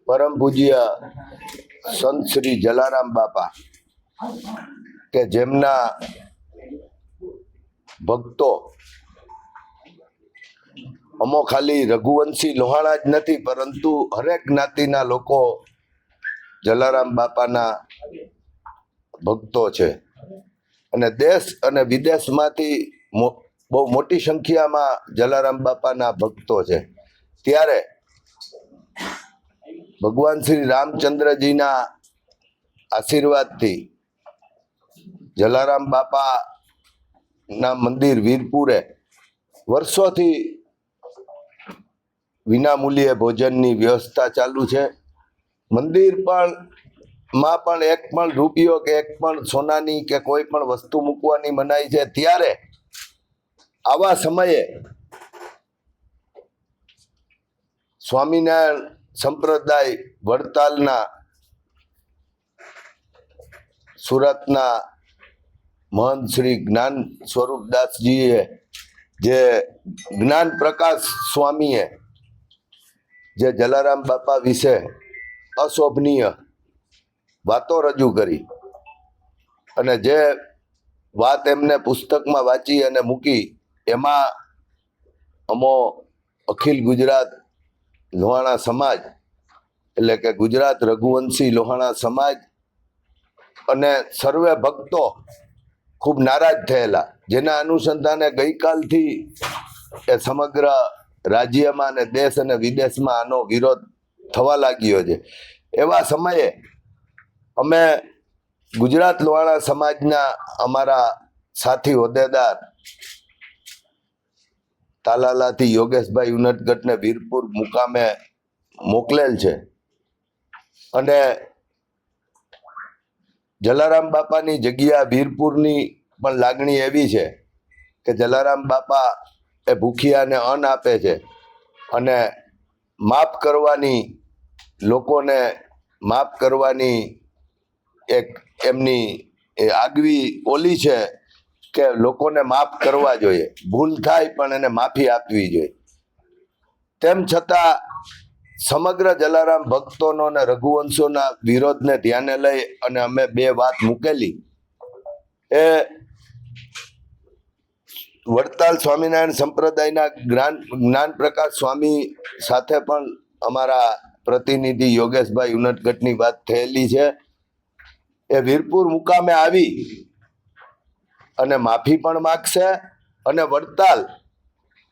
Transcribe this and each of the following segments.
પરમ પૂજ્ય સંત શ્રી જલારામ બાપા કે જેમના ભક્તો અમો ખાલી રઘુવંશી લોહાણા જ નથી, પરંતુ હરેક જ્ઞાતિના લોકો જલારામ બાપાના ભક્તો છે અને દેશ અને વિદેશમાંથી બહુ મોટી સંખ્યામાં જલારામ બાપાના ભક્તો છે. ત્યારે ભગવાન શ્રી રામચંદ્રજીના આશીર્વાદથી જલારામ બાપાના મંદિર વીરપુરે વર્ષોથી વિનામૂલ્યે ભોજનની વ્યવસ્થા ચાલુ છે. મંદિર પણ એક પણ રૂપિયો કે એક પણ સોનાની કે કોઈ પણ વસ્તુ મૂકવાની મનાઈ છે. ત્યારે આવા સમયે સ્વામિનારાયણ સંપ્રદાય વડતાલના સુરતના મહંત શ્રી જ્ઞાન સ્વરૂપદાસજીએ જે જ્ઞાન પ્રકાશ સ્વામીએ જે જલારામ બાપા વિશે અશોભનીય વાતો રજૂ કરી અને જે વાત એમને પુસ્તકમાં વાંચી અને મૂકી, એમાં અમો અખિલ ગુજરાત લોહાણા સમાજ એટલે કે ગુજરાત રઘુવંશી લોહાણા સમાજ અને સર્વે ભક્તો ખૂબ નારાજ થયેલા, જેના અનુસંધાને ગઈકાલથી એ સમગ્ર રાજ્યમાં અને દેશ અને વિદેશમાં આનો વિરોધ થવા લાગ્યો છે. એવા સમયે અમે ગુજરાત લોહાણા સમાજના અમારા સાથી હોદ્દેદાર તાલાલાથી યોગેશભાઈ ઉનટગઢને વીરપુર મુકામે મોકલેલ છે અને જલારામ બાપાની જગ્યા વીરપુરની પણ લાગણી એવી છે કે જલારામ બાપા એ ભૂખિયાને અન્ન આપે છે અને માફ કરવાની, લોકોને માફ કરવાની એક એમની આગવી ઓલી છે કે લોકોને માફ કરવા જોઈએ, ભૂલ થાય પણ એને માફી આપવી જોઈએ. તેમ છતાં સમગ્ર જલારામ ભક્તોનો અને રઘુવંશોના વિરોધને ધ્યાને લઈ અને અમે બે વાત મૂકેલી. એ વડતાલ સ્વામિનારાયણ સંપ્રદાયના જ્ઞાન પ્રકાશ સ્વામી સાથે પણ અમારા પ્રતિનિધિ યોગેશભાઈ ઉનટગઢની વાત થયેલી છે. એ વીરપુર મુકામે આવી અને માફી પણ માગશે અને વડતાલ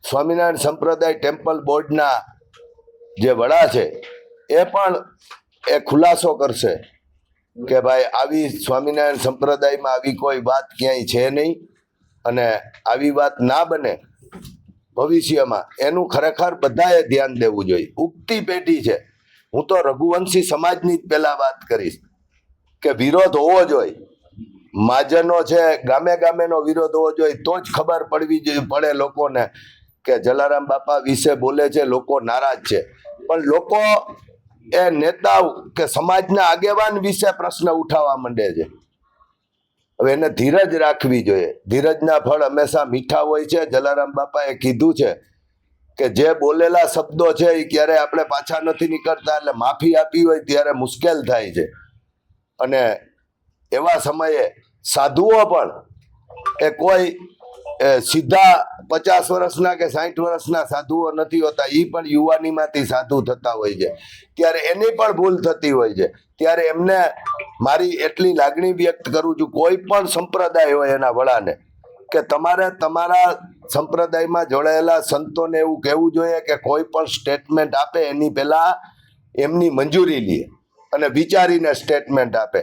સ્વામિનારાયણ સંપ્રદાય ટેમ્પલ બોર્ડના જે વડા છે એ પણ એ ખુલાસો કરશે કે ભાઈ આવી સ્વામિનારાયણ સંપ્રદાયમાં આવી કોઈ વાત ક્યાંય છે નહીં અને આવી વાત ના બને ભવિષ્યમાં, એનું ખરેખર બધાએ ધ્યાન દેવું જોઈએ. ઉગતી પેઢી છે, હું તો રઘુવંશી સમાજની જ પહેલા વાત કરીશ કે વિરોધ હોવો જોઈએ. મહાજનો છે, ગામે ગામેનો વિરોધ હોવો જોઈએ, તો જ ખબર પડે લોકોને કે જલારામ બાપા વિશે બોલે છે, લોકો નારાજ છે. પણ લોકો એ નેતા કે સમાજના આગેવાન વિશે પ્રશ્ન ઉઠાવવા માંડે છે. હવે એને ધીરજ રાખવી જોઈએ. ધીરજના ફળ હંમેશા મીઠા હોય છે. જલારામ બાપાએ કીધું છે કે જે બોલેલા શબ્દો છે એ ક્યારે આપણે પાછા નથી નીકળતા, એટલે માફી આપી હોય ત્યારે મુશ્કેલ થાય છે. અને એવા સમયે સાધુઓ પણ એ કોઈ સીધા 50 વર્ષના કે 60 વર્ષના સાધુઓ નથી હોતા, એ પણ યુવાનીમાંથી સાધુ થતા હોય છે. ત્યારે એની પણ ભૂલ થતી હોય છે. ત્યારે એમને મારી એટલી લાગણી વ્યક્ત કરું છું, કોઈ પણ સંપ્રદાય હોય એના વડાને, કે તમારે તમારા સંપ્રદાયમાં જોડાયેલા સંતોને એવું કહેવું જોઈએ કે કોઈ પણ સ્ટેટમેન્ટ આપે એની પહેલા એમની મંજૂરી લે અને વિચારીને સ્ટેટમેન્ટ આપે.